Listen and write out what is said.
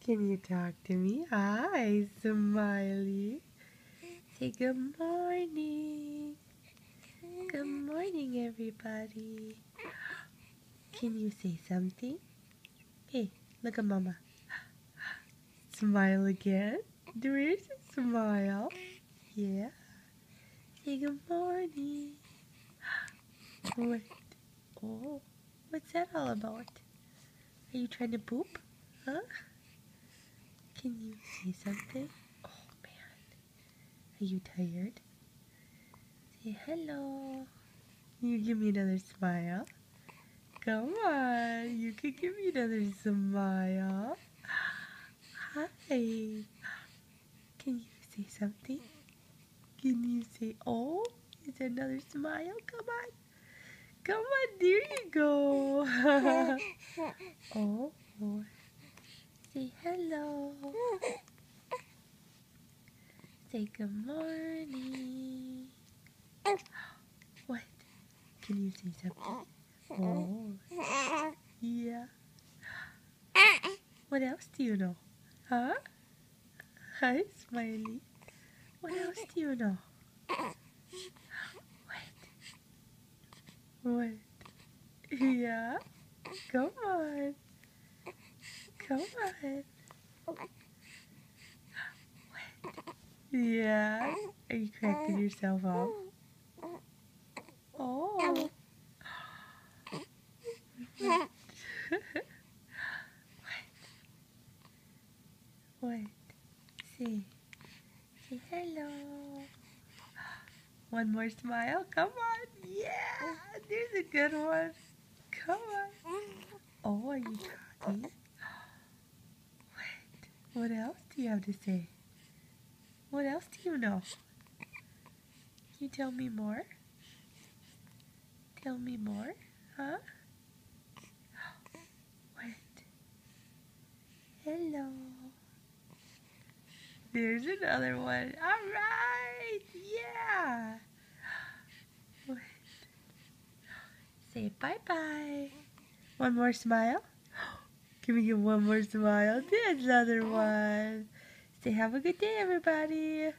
Can you talk to me? Hi, Smiley. Say good morning. Good morning, everybody. Can you say something? Hey, look at Mama. Smile again. There's a smile. Yeah. Say good morning. What? Oh, what's that all about? Are you trying to poop? Huh? Can you say something? Oh, man. Are you tired? Say hello. You give me another smile. Come on. You can give me another smile. Hi. Can you say something? Can you say, oh, is there another smile? Come on. Come on, there you go. Oh, boy. Say hello. Say good morning. What? Can you say something? Oh, yeah. What else do you know? Huh? Hi, Smiley. What else do you know? What? Yeah? Come on. Come on. What? Yeah? Are you cracking yourself up? Oh. What? What? Say. Say hello. One more smile. Come on. Yeah. There's a good one. Come on. Oh, are you talking? What else do you have to say? What else do you know? Can you tell me more? Tell me more? Huh? What? Hello. There's another one. All right. Yeah. What? Say bye-bye. One more smile. Can we get one more smile? There's another one. Say have a good day, everybody.